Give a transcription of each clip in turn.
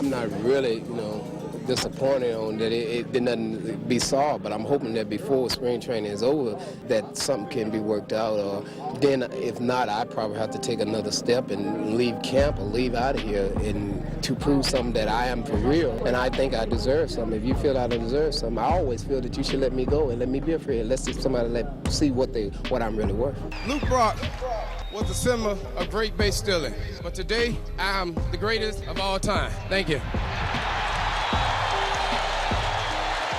I'm not really, disappointed on that it did nothing be solved, but I'm hoping that before spring training is over that something can be worked out, or then if not, I probably have to take another step and leave camp or leave out of here and to prove something that I am for real, and I think I deserve something. If you feel I deserve something, I always feel that you should let me go and let me be a free agent. Let's see somebody see what I'm really worth. Luke Brock was a symbol of great base stealing, but today I'm the greatest of all time. Thank you.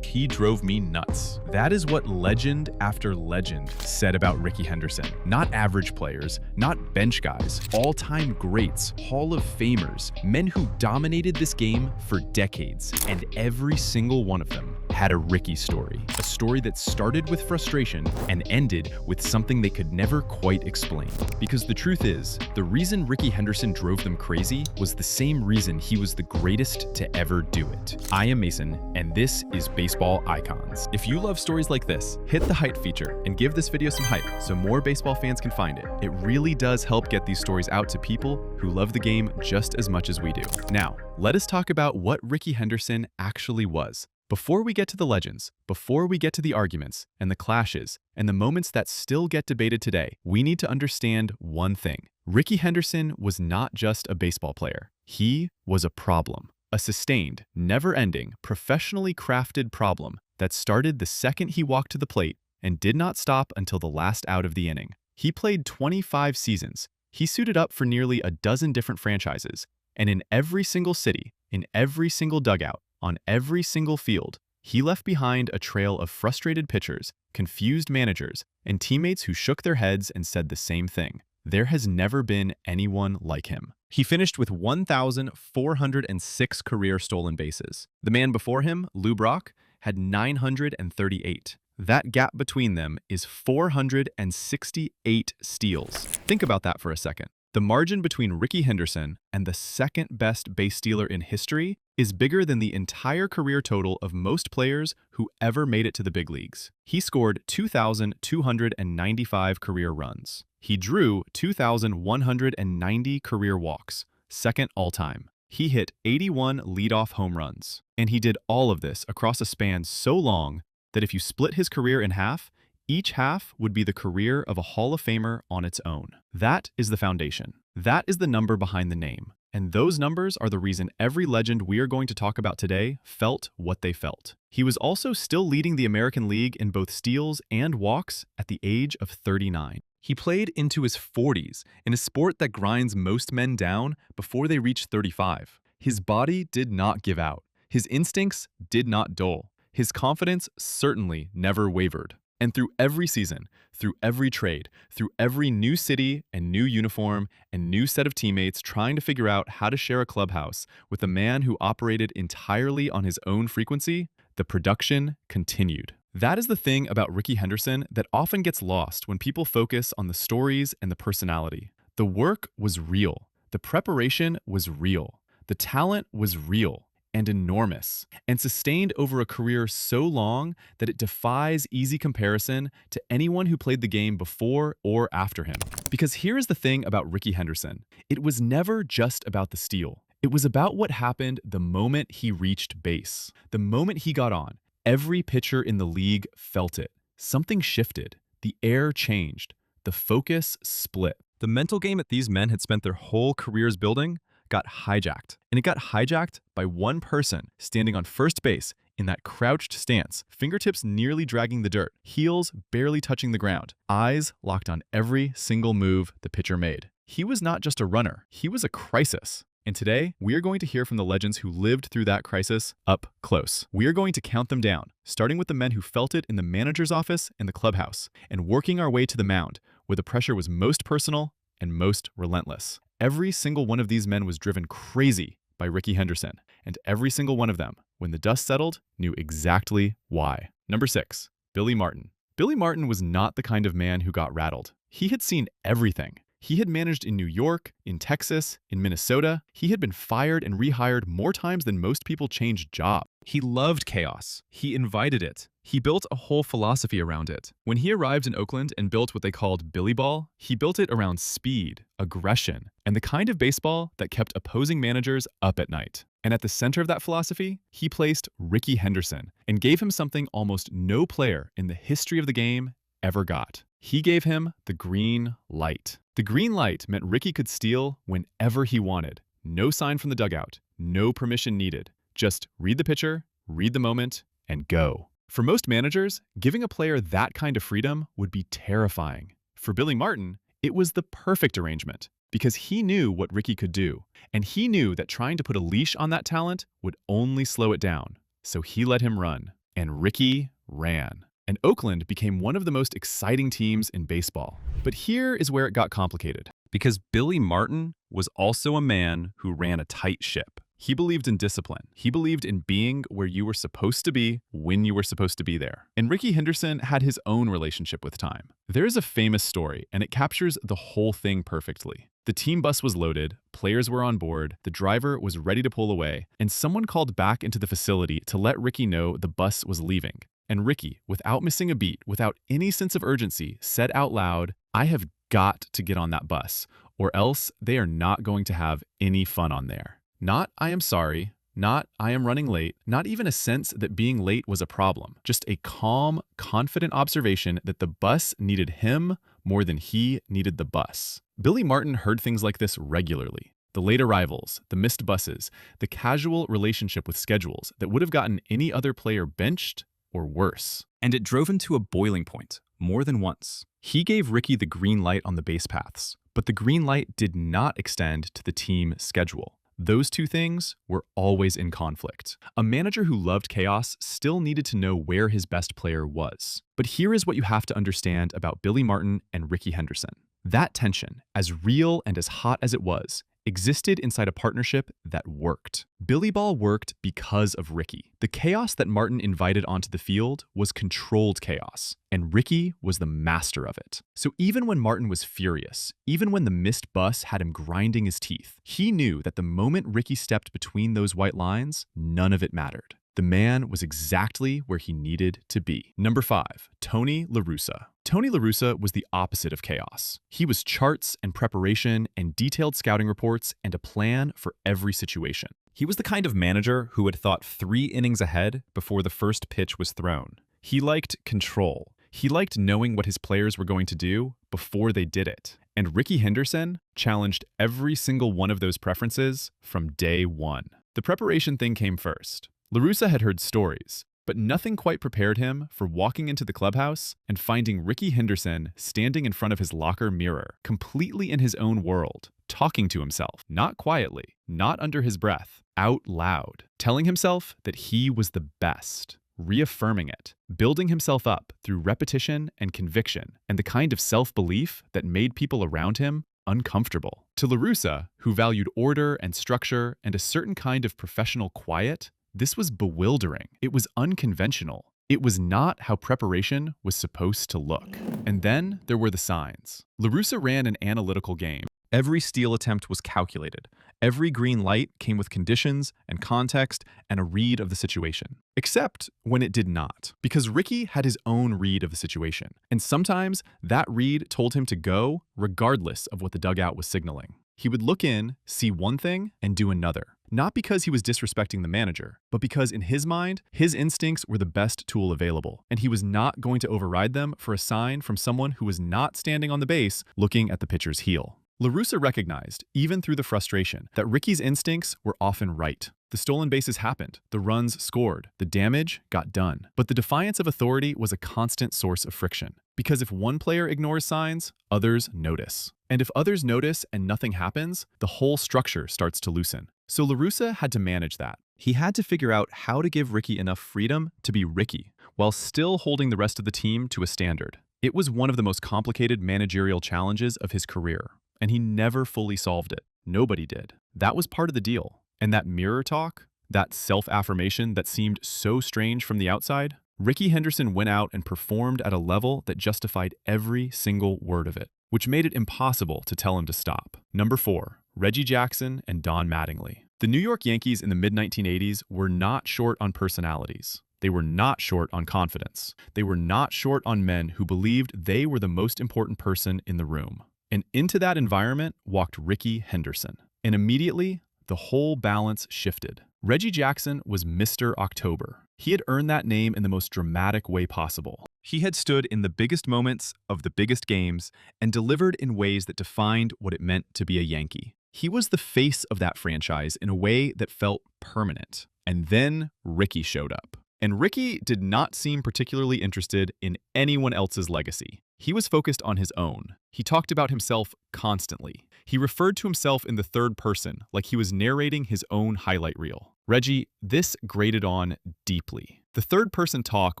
He drove me nuts. That is what legend after legend said about Rickey Henderson. Not average players, not bench guys, all-time greats, Hall of Famers, men who dominated this game for decades, and every single one of them had a Rickey story. A story that started with frustration and ended with something they could never quite explain. Because the truth is, the reason Rickey Henderson drove them crazy was the same reason he was the greatest to ever do it. I am Mason, and this is Baseball Icons. If you love stories like this, hit the hype feature and give this video some hype so more baseball fans can find it. It really does help get these stories out to people who love the game just as much as we do. Now, let us talk about what Rickey Henderson actually was. Before we get to the legends, before we get to the arguments and the clashes and the moments that still get debated today, we need to understand one thing. Rickey Henderson was not just a baseball player. He was a problem. A sustained, never-ending, professionally crafted problem that started the second he walked to the plate and did not stop until the last out of the inning. He played 25 seasons. He suited up for nearly a dozen different franchises, and in every single city, in every single dugout, on every single field, he left behind a trail of frustrated pitchers, confused managers, and teammates who shook their heads and said the same thing. There has never been anyone like him. He finished with 1,406 career stolen bases. The man before him, Lou Brock, had 938. That gap between them is 468 steals. Think about that for a second. The margin between Rickey Henderson and the second best base stealer in history is bigger than the entire career total of most players who ever made it to the big leagues. He scored 2,295 career runs. He drew 2,190 career walks, second all-time. He hit 81 leadoff home runs. And he did all of this across a span so long that if you split his career in half, each half would be the career of a Hall of Famer on its own. That is the foundation. That is the number behind the name. And those numbers are the reason every legend we are going to talk about today felt what they felt. He was also still leading the American League in both steals and walks at the age of 39. He played into his 40s in a sport that grinds most men down before they reach 35. His body did not give out. His instincts did not dull. His confidence certainly never wavered. And through every season, through every trade, through every new city and new uniform and new set of teammates trying to figure out how to share a clubhouse with a man who operated entirely on his own frequency, the production continued. That is the thing about Rickey Henderson that often gets lost when people focus on the stories and the personality. The work was real. The preparation was real. The talent was real and enormous, and sustained over a career so long that it defies easy comparison to anyone who played the game before or after him. Because here is the thing about Rickey Henderson. It was never just about the steal. It was about what happened the moment he reached base. The moment he got on, every pitcher in the league felt it. Something shifted. The air changed. The focus split. The mental game that these men had spent their whole careers building got hijacked. And it got hijacked by one person standing on first base in that crouched stance, fingertips nearly dragging the dirt, heels barely touching the ground, eyes locked on every single move the pitcher made. He was not just a runner, he was a crisis. And today, we are going to hear from the legends who lived through that crisis up close. We are going to count them down, starting with the men who felt it in the manager's office and the clubhouse, and working our way to the mound, where the pressure was most personal and most relentless. Every single one of these men was driven crazy by Rickey Henderson, and every single one of them, when the dust settled, knew exactly why. Number 6, Billy Martin. Billy Martin was not the kind of man who got rattled. He had seen everything. He had managed in New York, in Texas, in Minnesota. He had been fired and rehired more times than most people changed jobs. He loved chaos. He invited it. He built a whole philosophy around it. When he arrived in Oakland and built what they called Billy Ball, he built it around speed, aggression, and the kind of baseball that kept opposing managers up at night. And at the center of that philosophy, he placed Rickey Henderson and gave him something almost no player in the history of the game ever got. He gave him the green light. The green light meant Rickey could steal whenever he wanted. No sign from the dugout, no permission needed. Just read the pitcher, read the moment, and go. For most managers, giving a player that kind of freedom would be terrifying. For Billy Martin, it was the perfect arrangement because he knew what Rickey could do, and he knew that trying to put a leash on that talent would only slow it down. So he let him run, and Rickey ran. And Oakland became one of the most exciting teams in baseball. But here is where it got complicated. Because Billy Martin was also a man who ran a tight ship. He believed in discipline. He believed in being where you were supposed to be when you were supposed to be there. And Rickey Henderson had his own relationship with time. There is a famous story, and it captures the whole thing perfectly. The team bus was loaded, players were on board, the driver was ready to pull away, and someone called back into the facility to let Rickey know the bus was leaving. And Rickey, without missing a beat, without any sense of urgency, said out loud, "I have got to get on that bus, or else they are not going to have any fun on there." Not, "I am sorry," not, "I am running late," not even a sense that being late was a problem. Just a calm, confident observation that the bus needed him more than he needed the bus. Billy Martin heard things like this regularly. The late arrivals, the missed buses, the casual relationship with schedules that would have gotten any other player benched or worse. And it drove him to a boiling point, more than once. He gave Rickey the green light on the base paths, but the green light did not extend to the team schedule. Those two things were always in conflict. A manager who loved chaos still needed to know where his best player was. But here is what you have to understand about Billy Martin and Rickey Henderson. That tension, as real and as hot as it was, existed inside a partnership that worked. Billy Ball worked because of Rickey. The chaos that Martin invited onto the field was controlled chaos, and Rickey was the master of it. So even when Martin was furious, even when the missed bus had him grinding his teeth, he knew that the moment Rickey stepped between those white lines, none of it mattered. The man was exactly where he needed to be. Number 5, Tony La Russa. Tony La Russa was the opposite of chaos. He was charts and preparation and detailed scouting reports and a plan for every situation. He was the kind of manager who had thought 3 innings ahead before the first pitch was thrown. He liked control. He liked knowing what his players were going to do before they did it. And Rickey Henderson challenged every single one of those preferences from day one. The preparation thing came first. La Russa had heard stories, but nothing quite prepared him for walking into the clubhouse and finding Rickey Henderson standing in front of his locker mirror, completely in his own world, talking to himself, not quietly, not under his breath, out loud, telling himself that he was the best, reaffirming it, building himself up through repetition and conviction, and the kind of self-belief that made people around him uncomfortable. To La Russa, who valued order and structure and a certain kind of professional quiet, this was bewildering. It was unconventional. It was not how preparation was supposed to look. And then there were the signs. La Russa ran an analytical game. Every steal attempt was calculated. Every green light came with conditions and context and a read of the situation. Except when it did not, because Rickey had his own read of the situation. And sometimes that read told him to go regardless of what the dugout was signaling. He would look in, see one thing, and do another. Not because he was disrespecting the manager, but because in his mind, his instincts were the best tool available, and he was not going to override them for a sign from someone who was not standing on the base looking at the pitcher's heel. La Russa recognized, even through the frustration, that Rickey's instincts were often right. The stolen bases happened, the runs scored, the damage got done. But the defiance of authority was a constant source of friction. Because if one player ignores signs, others notice. And if others notice and nothing happens, the whole structure starts to loosen. So La Russa had to manage that. He had to figure out how to give Rickey enough freedom to be Rickey, while still holding the rest of the team to a standard. It was one of the most complicated managerial challenges of his career, and he never fully solved it. Nobody did. That was part of the deal. And that mirror talk, that self-affirmation that seemed so strange from the outside, Rickey Henderson went out and performed at a level that justified every single word of it, which made it impossible to tell him to stop. Number 4, Reggie Jackson and Don Mattingly. The New York Yankees in the mid-1980s were not short on personalities. They were not short on confidence. They were not short on men who believed they were the most important person in the room. And into that environment walked Rickey Henderson. And immediately, the whole balance shifted. Reggie Jackson was Mr. October. He had earned that name in the most dramatic way possible. He had stood in the biggest moments of the biggest games and delivered in ways that defined what it meant to be a Yankee. He was the face of that franchise in a way that felt permanent. And then Rickey showed up. And Rickey did not seem particularly interested in anyone else's legacy. He was focused on his own. He talked about himself constantly. He referred to himself in the third person, like he was narrating his own highlight reel. Reggie, this grated on deeply. The third-person talk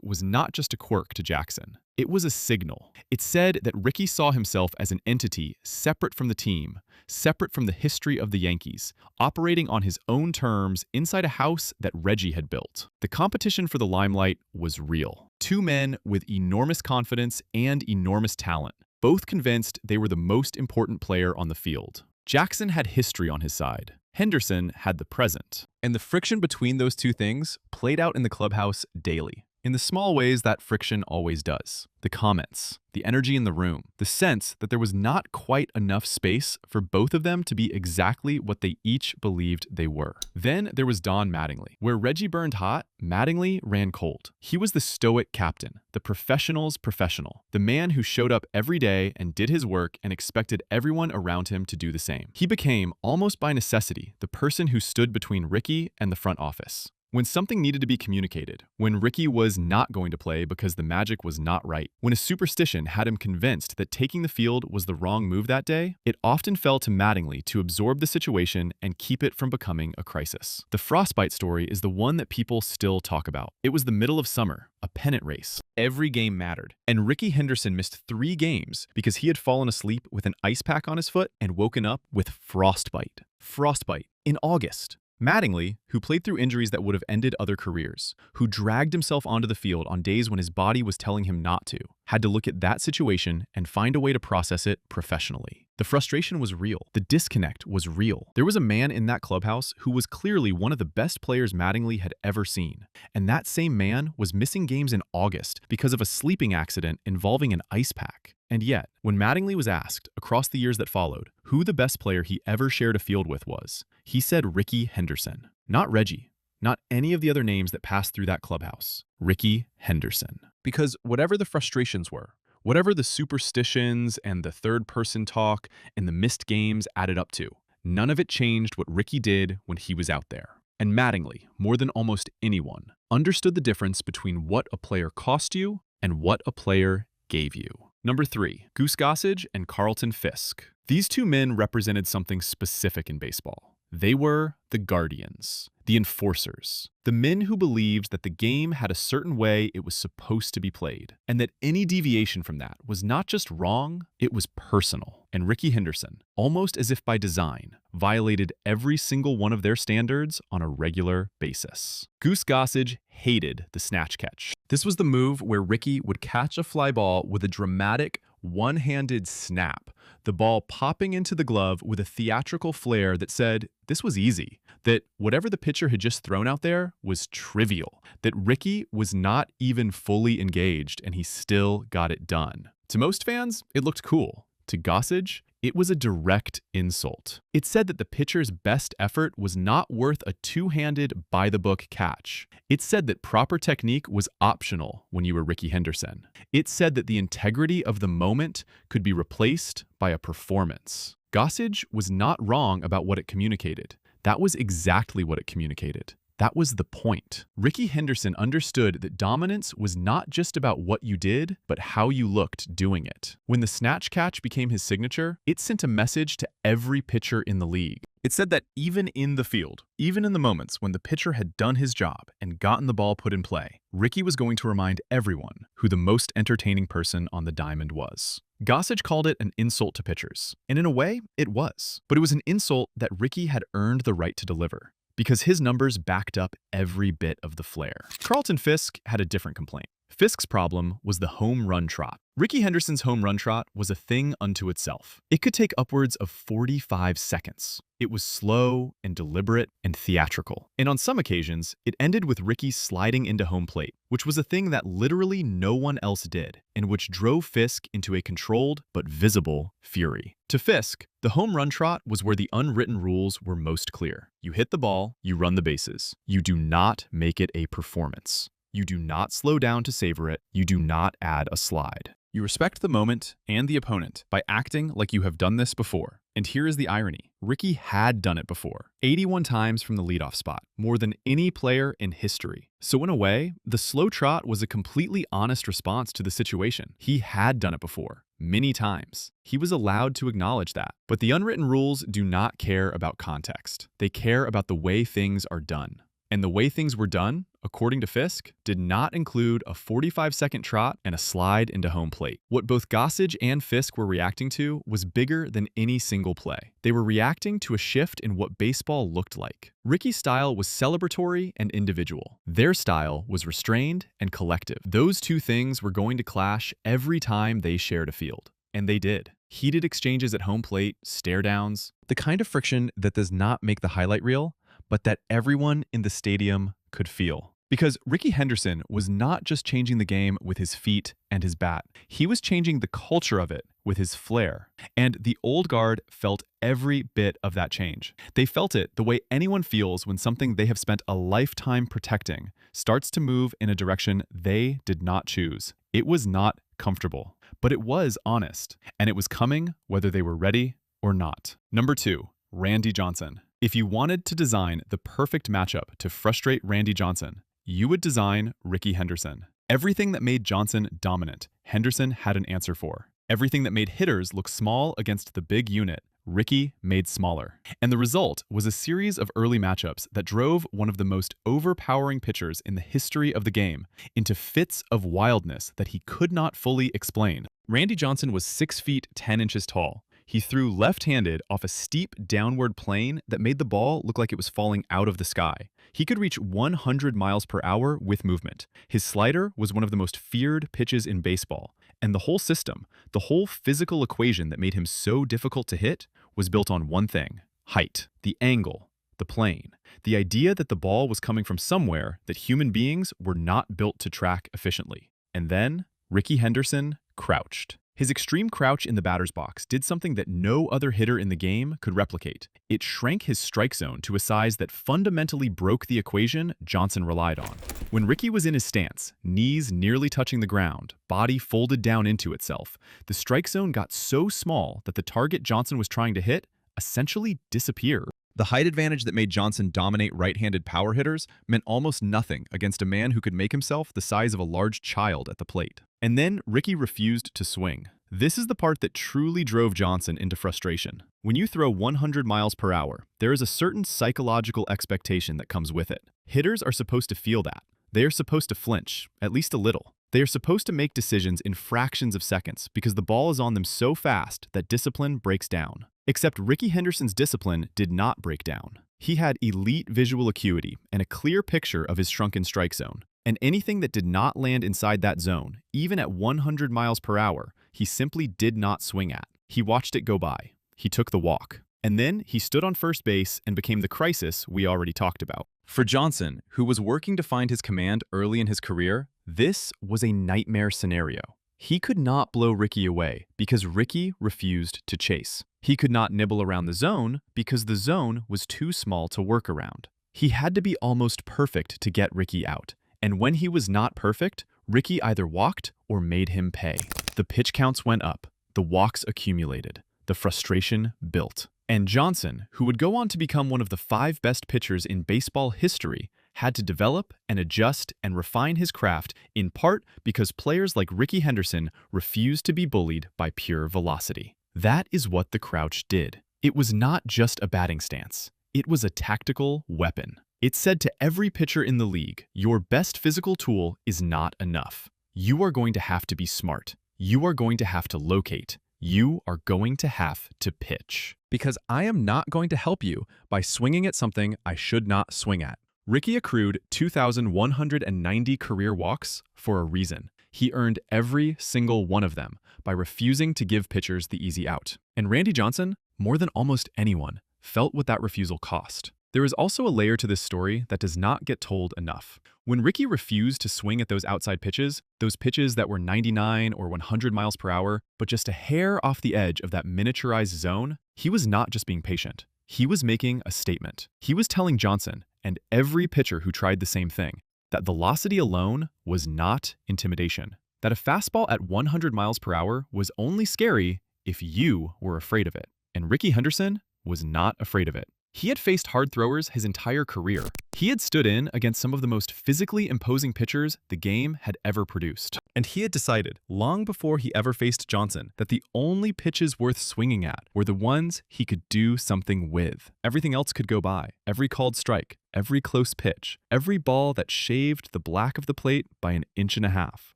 was not just a quirk to Jackson. It was a signal. It said that Rickey saw himself as an entity separate from the team, separate from the history of the Yankees, operating on his own terms inside a house that Reggie had built. The competition for the limelight was real. Two men with enormous confidence and enormous talent, both convinced they were the most important player on the field. Jackson had history on his side. Henderson had the present. And the friction between those two things played out in the clubhouse daily. In the small ways that friction always does. The comments, the energy in the room, the sense that there was not quite enough space for both of them to be exactly what they each believed they were. Then there was Don Mattingly. Where Reggie burned hot, Mattingly ran cold. He was the stoic captain, the professional's professional, the man who showed up every day and did his work and expected everyone around him to do the same. He became, almost by necessity, the person who stood between Rickey and the front office. When something needed to be communicated, when Rickey was not going to play because the magic was not right, when a superstition had him convinced that taking the field was the wrong move that day, it often fell to Mattingly to absorb the situation and keep it from becoming a crisis. The frostbite story is the one that people still talk about. It was the middle of summer, a pennant race. Every game mattered, and Rickey Henderson missed 3 games because he had fallen asleep with an ice pack on his foot and woken up with frostbite. Frostbite in August. Mattingly, who played through injuries that would have ended other careers, who dragged himself onto the field on days when his body was telling him not to, had to look at that situation and find a way to process it professionally. The frustration was real. The disconnect was real. There was a man in that clubhouse who was clearly one of the best players Mattingly had ever seen. And that same man was missing games in August because of a sleeping accident involving an ice pack. And yet, when Mattingly was asked, across the years that followed, who the best player he ever shared a field with was, he said Rickey Henderson. Not Reggie. Not any of the other names that passed through that clubhouse. Rickey Henderson. Because whatever the frustrations were, whatever the superstitions and the third-person talk and the missed games added up to, none of it changed what Rickey did when he was out there. And Mattingly, more than almost anyone, understood the difference between what a player cost you and what a player gave you. Number 3, Goose Gossage and Carlton Fisk. These two men represented something specific in baseball. They were the guardians, the enforcers, the men who believed that the game had a certain way it was supposed to be played, and that any deviation from that was not just wrong, it was personal. And Rickey Henderson, almost as if by design, violated every single one of their standards on a regular basis. Goose Gossage hated the snatch catch. This was the move where Rickey would catch a fly ball with a dramatic, one-handed snap, the ball popping into the glove with a theatrical flair that said this was easy, that whatever the pitcher had just thrown out there was trivial, that Rickey was not even fully engaged and he still got it done. To most fans, it looked cool. To Gossage, it was a direct insult. It said that the pitcher's best effort was not worth a two-handed, by-the-book catch. It said that proper technique was optional when you were Rickey Henderson. It said that the integrity of the moment could be replaced by a performance. Gossage was not wrong about what it communicated. That was exactly what it communicated. That was the point. Rickey Henderson understood that dominance was not just about what you did, but how you looked doing it. When the snatch catch became his signature, it sent a message to every pitcher in the league. It said that even in the field, even in the moments when the pitcher had done his job and gotten the ball put in play, Rickey was going to remind everyone who the most entertaining person on the diamond was. Gossage called it an insult to pitchers, and in a way, it was. But it was an insult that Rickey had earned the right to deliver, because his numbers backed up every bit of the flair. Carlton Fisk had a different complaint. Fisk's problem was the home run trot. Rickey Henderson's home run trot was a thing unto itself. It could take upwards of 45 seconds. It was slow and deliberate and theatrical. And on some occasions, it ended with Rickey sliding into home plate, which was a thing that literally no one else did, and which drove Fisk into a controlled but visible fury. To Fisk, the home run trot was where the unwritten rules were most clear. You hit the ball, you run the bases. You do not make it a performance. You do not slow down to savor it. You do not add a slide. You respect the moment and the opponent by acting like you have done this before. And here is the irony. Rickey had done it before, 81 times from the leadoff spot, more than any player in history. So in a way, the slow trot was a completely honest response to the situation. He had done it before, many times. He was allowed to acknowledge that. But the unwritten rules do not care about context. They care about the way things are done. And the way things were done, according to Fisk, did not include a 45-second trot and a slide into home plate. What both Gossage and Fisk were reacting to was bigger than any single play. They were reacting to a shift in what baseball looked like. Rickey's style was celebratory and individual. Their style was restrained and collective. Those two things were going to clash every time they shared a field. And they did. Heated exchanges at home plate, stare downs, the kind of friction that does not make the highlight reel, but that everyone in the stadium could feel. Because Rickey Henderson was not just changing the game with his feet and his bat. He was changing the culture of it with his flair. And the old guard felt every bit of that change. They felt it the way anyone feels when something they have spent a lifetime protecting starts to move in a direction they did not choose. It was not comfortable, but it was honest. And it was coming whether they were ready or not. Number 2, Randy Johnson. If you wanted to design the perfect matchup to frustrate Randy Johnson, you would design Rickey Henderson. Everything that made Johnson dominant, Henderson had an answer for. Everything that made hitters look small against the big unit, Rickey made smaller. And the result was a series of early matchups that drove one of the most overpowering pitchers in the history of the game into fits of wildness that he could not fully explain. Randy Johnson was 6 feet 10 inches tall. He threw left-handed off a steep downward plane that made the ball look like it was falling out of the sky. He could reach 100 miles per hour with movement. His slider was one of the most feared pitches in baseball. And the whole system, the whole physical equation that made him so difficult to hit, was built on one thing: height, the angle, the plane. The idea that the ball was coming from somewhere that human beings were not built to track efficiently. And then Rickey Henderson crouched. His extreme crouch in the batter's box did something that no other hitter in the game could replicate. It shrank his strike zone to a size that fundamentally broke the equation Johnson relied on. When Rickey was in his stance, knees nearly touching the ground, body folded down into itself, the strike zone got so small that the target Johnson was trying to hit essentially disappeared. The height advantage that made Johnson dominate right-handed power hitters meant almost nothing against a man who could make himself the size of a large child at the plate. And then Rickey refused to swing. This is the part that truly drove Johnson into frustration. When you throw 100 miles per hour, there is a certain psychological expectation that comes with it. Hitters are supposed to feel that. They are supposed to flinch, at least a little. They are supposed to make decisions in fractions of seconds because the ball is on them so fast that discipline breaks down. Except Rickey Henderson's discipline did not break down. He had elite visual acuity and a clear picture of his shrunken strike zone. And anything that did not land inside that zone, even at 100 miles per hour, he simply did not swing at. He watched it go by. He took the walk. And then he stood on first base and became the crisis we already talked about. For Johnson, who was working to find his command early in his career, this was a nightmare scenario. He could not blow Rickey away because Rickey refused to chase. He could not nibble around the zone because the zone was too small to work around. He had to be almost perfect to get Rickey out. And when he was not perfect, Rickey either walked or made him pay. The pitch counts went up, the walks accumulated, the frustration built. And Johnson, who would go on to become one of the 5 best pitchers in baseball history, had to develop and adjust and refine his craft in part because players like Rickey Henderson refused to be bullied by pure velocity. That is what the crouch did. It was not just a batting stance. It was a tactical weapon. It said to every pitcher in the league, your best physical tool is not enough. You are going to have to be smart. You are going to have to locate. You are going to have to pitch. Because I am not going to help you by swinging at something I should not swing at. Rickey accrued 2,190 career walks for a reason. He earned every single one of them by refusing to give pitchers the easy out. And Randy Johnson, more than almost anyone, felt what that refusal cost. There is also a layer to this story that does not get told enough. When Rickey refused to swing at those outside pitches, those pitches that were 99 or 100 miles per hour, but just a hair off the edge of that miniaturized zone, he was not just being patient. He was making a statement. He was telling Johnson, and every pitcher who tried the same thing, that velocity alone was not intimidation. That a fastball at 100 miles per hour was only scary if you were afraid of it. And Rickey Henderson was not afraid of it. He had faced hard throwers his entire career. He had stood in against some of the most physically imposing pitchers the game had ever produced. And he had decided, long before he ever faced Johnson, that the only pitches worth swinging at were the ones he could do something with. Everything else could go by. Every called strike, every close pitch, every ball that shaved the black of the plate by an inch and a half.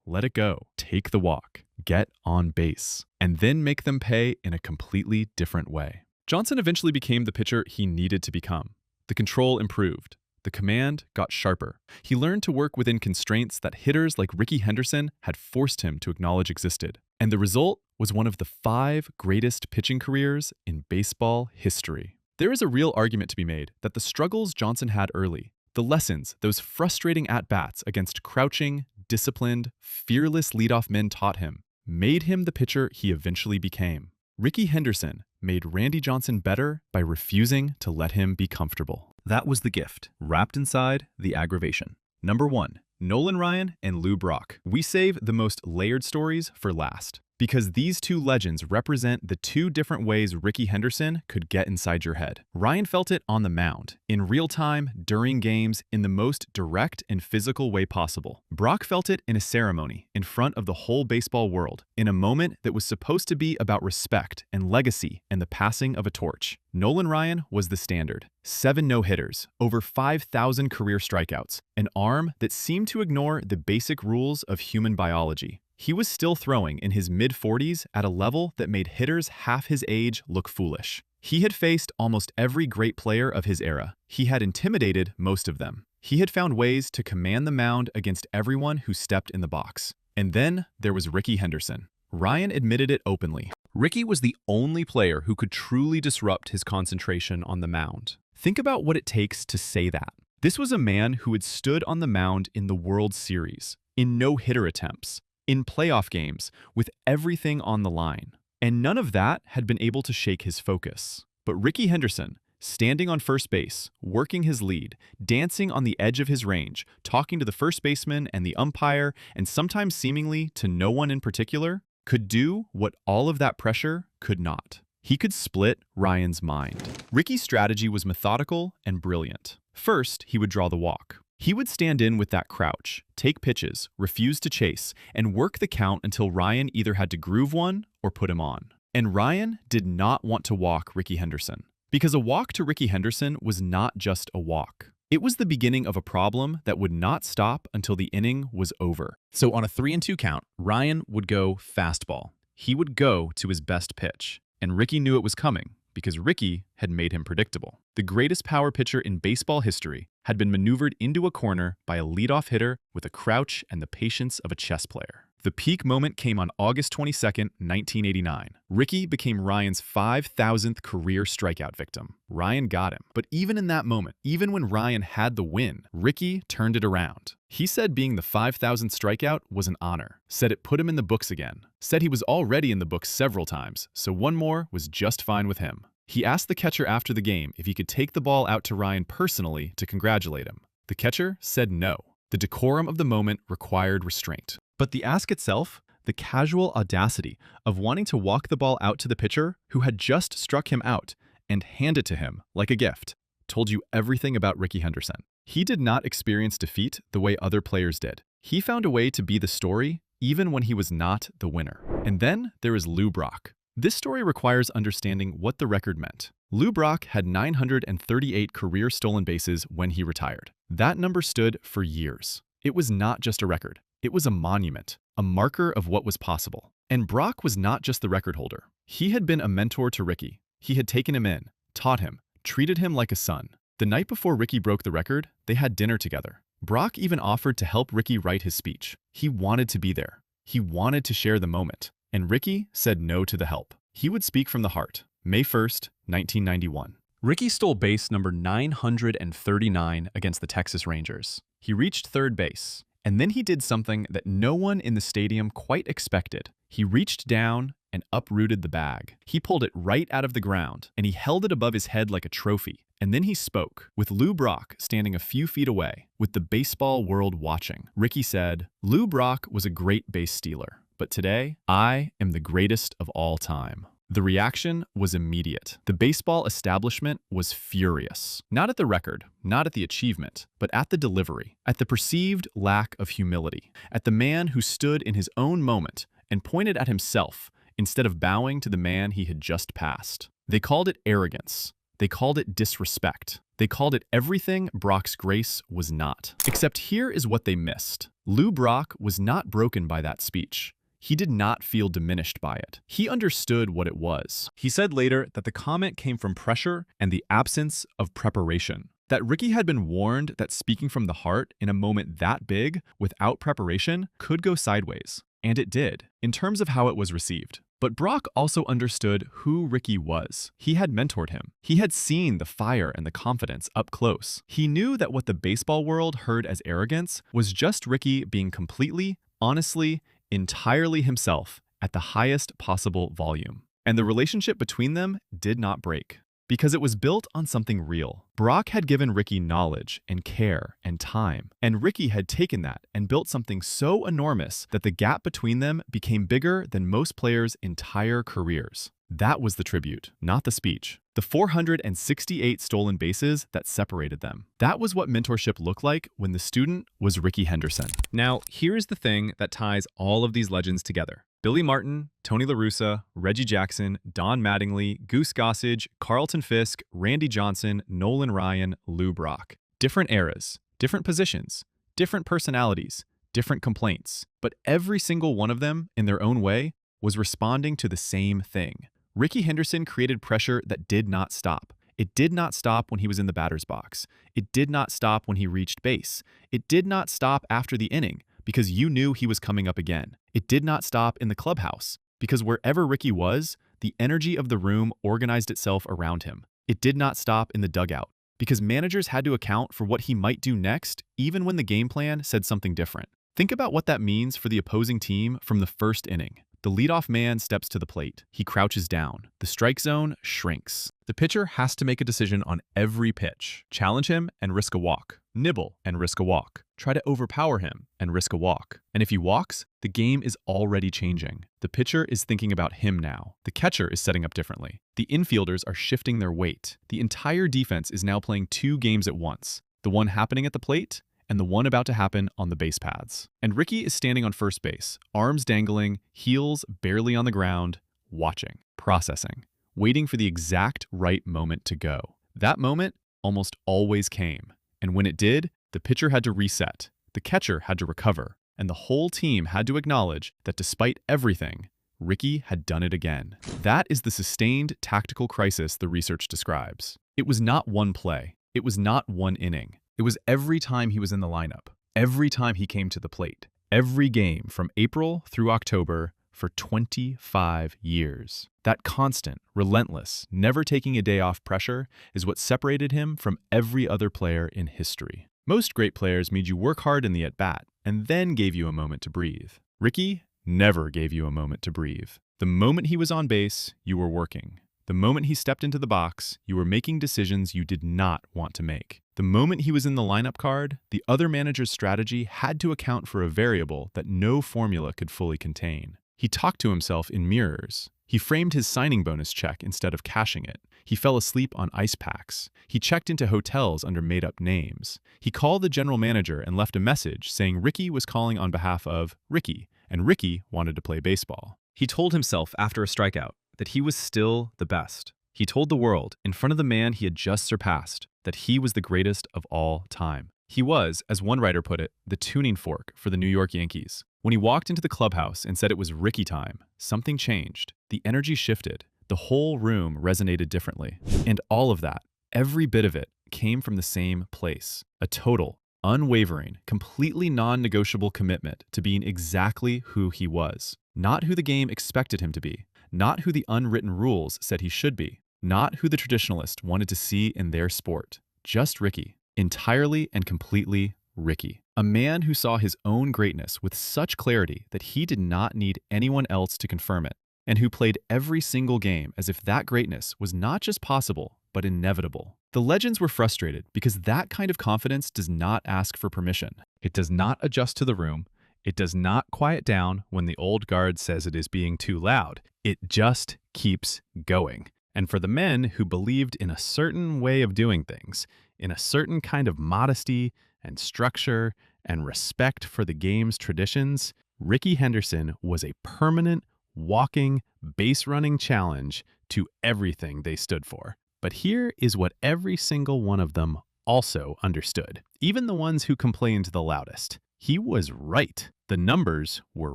Let it go. Take the walk. Get on base. And then make them pay in a completely different way. Johnson eventually became the pitcher he needed to become. The control improved. The command got sharper. He learned to work within constraints that hitters like Rickey Henderson had forced him to acknowledge existed. And the result was one of the 5 greatest pitching careers in baseball history. There is a real argument to be made that the struggles Johnson had early, the lessons those frustrating at-bats against crouching, disciplined, fearless leadoff men taught him, made him the pitcher he eventually became. Rickey Henderson made Randy Johnson better by refusing to let him be comfortable. That was the gift, wrapped inside the aggravation. Number 1, Nolan Ryan and Lou Brock. We save the most layered stories for last, because these two legends represent the 2 different ways Rickey Henderson could get inside your head. Ryan felt it on the mound, in real time, during games, in the most direct and physical way possible. Brock felt it in a ceremony, in front of the whole baseball world, in a moment that was supposed to be about respect and legacy and the passing of a torch. Nolan Ryan was the standard. 7 no-hitters, over 5,000 career strikeouts, an arm that seemed to ignore the basic rules of human biology. He was still throwing in his mid-40s at a level that made hitters half his age look foolish. He had faced almost every great player of his era. He had intimidated most of them. He had found ways to command the mound against everyone who stepped in the box. And then there was Rickey Henderson. Ryan admitted it openly. Rickey was the only player who could truly disrupt his concentration on the mound. Think about what it takes to say that. This was a man who had stood on the mound in the World Series, in no-hitter attempts, in playoff games, with everything on the line. And none of that had been able to shake his focus. But Rickey Henderson, standing on first base, working his lead, dancing on the edge of his range, talking to the first baseman and the umpire, and sometimes seemingly to no one in particular, could do what all of that pressure could not. He could split Ryan's mind. Rickey's strategy was methodical and brilliant. First, he would draw the walk. He would stand in with that crouch, take pitches, refuse to chase, and work the count until Ryan either had to groove one or put him on. And Ryan did not want to walk Rickey Henderson, because a walk to Rickey Henderson was not just a walk. It was the beginning of a problem that would not stop until the inning was over. So on a 3-2 count, Ryan would go fastball. He would go to his best pitch, and Rickey knew it was coming, because Rickey had made him predictable. The greatest power pitcher in baseball history had been maneuvered into a corner by a leadoff hitter with a crouch and the patience of a chess player. The peak moment came on August 22nd, 1989. Rickey became Ryan's 5,000th career strikeout victim. Ryan got him. But even in that moment, even when Ryan had the win, Rickey turned it around. He said being the 5,000th strikeout was an honor, said it put him in the books again, said he was already in the books several times, so one more was just fine with him. He asked the catcher after the game if he could take the ball out to Ryan personally to congratulate him. The catcher said no. The decorum of the moment required restraint. But the ask itself, the casual audacity of wanting to walk the ball out to the pitcher who had just struck him out and hand it to him like a gift, told you everything about Rickey Henderson. He did not experience defeat the way other players did. He found a way to be the story even when he was not the winner. And then there is Lou Brock. This story requires understanding what the record meant. Lou Brock had 938 career stolen bases when he retired. That number stood for years. It was not just a record. It was a monument, a marker of what was possible. And Brock was not just the record holder. He had been a mentor to Rickey. He had taken him in, taught him, treated him like a son. The night before Ricky broke the record, they had dinner together. Brock even offered to help Ricky write his speech. He wanted to be there. He wanted to share the moment. And Ricky said no to the help. He would speak from the heart. May 1st, 1991. Ricky stole base number 939 against the Texas Rangers. He reached third base, and then he did something that no one in the stadium quite expected. He reached down and uprooted the bag. He pulled it right out of the ground, and he held it above his head like a trophy. And then he spoke, with Lou Brock standing a few feet away, with the baseball world watching. Ricky said, "Lou Brock was a great base stealer, but today, I am the greatest of all time." The reaction was immediate. The baseball establishment was furious. Not at the record, not at the achievement, but at the delivery, at the perceived lack of humility, at the man who stood in his own moment and pointed at himself instead of bowing to the man he had just passed. They called it arrogance. They called it disrespect. They called it everything Brock's grace was not. Except here is what they missed. Lou Brock was not broken by that speech. He did not feel diminished by it. He understood what it was. He said later that the comment came from pressure and the absence of preparation. That Ricky had been warned that speaking from the heart in a moment that big, without preparation, could go sideways. And it did, in terms of how it was received. But Brock also understood who Ricky was. He had mentored him. He had seen the fire and the confidence up close. He knew that what the baseball world heard as arrogance was just Ricky being completely, honestly, entirely himself at the highest possible volume. And the relationship between them did not break, because it was built on something real. Brock had given Ricky knowledge and care and time, and Ricky had taken that and built something so enormous that the gap between them became bigger than most players' entire careers. That was the tribute, not the speech. The 468 stolen bases that separated them. That was what mentorship looked like when the student was Rickey Henderson. Now, here's the thing that ties all of these legends together. Billy Martin, Tony La Russa, Reggie Jackson, Don Mattingly, Goose Gossage, Carlton Fisk, Randy Johnson, Nolan Ryan, Lou Brock. Different eras, different positions, different personalities, different complaints. But every single one of them, in their own way, was responding to the same thing. Rickey Henderson created pressure that did not stop. It did not stop when he was in the batter's box. It did not stop when he reached base. It did not stop after the inning, because you knew he was coming up again. It did not stop in the clubhouse, because wherever Ricky was, the energy of the room organized itself around him. It did not stop in the dugout, because managers had to account for what he might do next, even when the game plan said something different. Think about what that means for the opposing team from the first inning. The leadoff man steps to the plate. He crouches down. The strike zone shrinks. The pitcher has to make a decision on every pitch. Challenge him and risk a walk. Nibble and risk a walk. Try to overpower him and risk a walk. And if he walks, the game is already changing. The pitcher is thinking about him now. The catcher is setting up differently. The infielders are shifting their weight. The entire defense is now playing two games at once. The one happening at the plate and the one about to happen on the base paths. And Ricky is standing on first base, arms dangling, heels barely on the ground, watching, processing, waiting for the exact right moment to go. That moment almost always came. And when it did, the pitcher had to reset, the catcher had to recover, and the whole team had to acknowledge that despite everything, Ricky had done it again. That is the sustained tactical crisis the research describes. It was not one play. It was not one inning. It was every time he was in the lineup, every time he came to the plate, every game from April through October for 25 years. That constant, relentless, never taking a day off pressure is what separated him from every other player in history. Most great players made you work hard in the at-bat and then gave you a moment to breathe. Ricky never gave you a moment to breathe. The moment he was on base, you were working. The moment he stepped into the box, you were making decisions you did not want to make. The moment he was in the lineup card, the other manager's strategy had to account for a variable that no formula could fully contain. He talked to himself in mirrors. He framed his signing bonus check instead of cashing it. He fell asleep on ice packs. He checked into hotels under made-up names. He called the general manager and left a message saying Ricky was calling on behalf of Ricky, and Ricky wanted to play baseball. He told himself after a strikeout that he was still the best. He told the world, in front of the man he had just surpassed, that he was the greatest of all time. He was, as one writer put it, the tuning fork for the New York Yankees. When he walked into the clubhouse and said it was Ricky time, something changed. The energy shifted. The whole room resonated differently. And all of that, every bit of it, came from the same place. A total, unwavering, completely non-negotiable commitment to being exactly who he was. Not who the game expected him to be. Not who the unwritten rules said he should be. Not who the traditionalists wanted to see in their sport. Just Ricky. Entirely and completely Ricky. A man who saw his own greatness with such clarity that he did not need anyone else to confirm it, and who played every single game as if that greatness was not just possible, but inevitable. The legends were frustrated because that kind of confidence does not ask for permission. It does not adjust to the room. It does not quiet down when the old guard says it is being too loud. It just keeps going. And for the men who believed in a certain way of doing things, in a certain kind of modesty and structure and respect for the game's traditions, Ricky Henderson was a permanent, walking, base-running challenge to everything they stood for. But here is what every single one of them also understood, even the ones who complained the loudest. He was right. The numbers were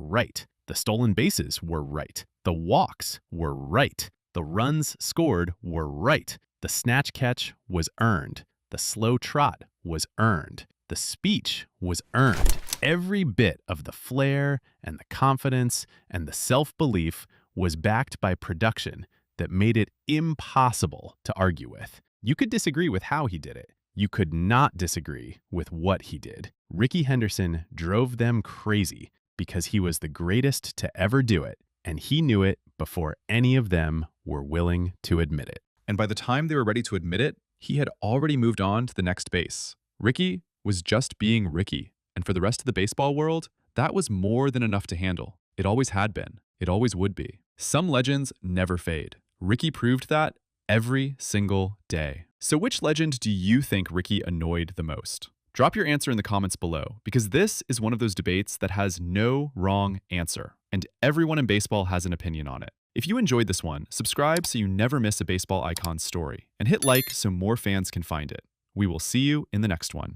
right. The stolen bases were right. The walks were right. The runs scored were right. The snatch catch was earned. The slow trot was earned. The speech was earned. Every bit of the flair and the confidence and the self-belief was backed by production that made it impossible to argue with. You could disagree with how he did it. You could not disagree with what he did. Ricky Henderson drove them crazy because he was the greatest to ever do it, and he knew it before any of them were willing to admit it. And by the time they were ready to admit it, he had already moved on to the next base. Ricky was just being Ricky, and for the rest of the baseball world, that was more than enough to handle. It always had been. It always would be. Some legends never fade. Ricky proved that every single day. So which legend do you think Ricky annoyed the most? Drop your answer in the comments below, because this is one of those debates that has no wrong answer, and everyone in baseball has an opinion on it. If you enjoyed this one, subscribe so you never miss a baseball icon's story, and hit like so more fans can find it. We will see you in the next one.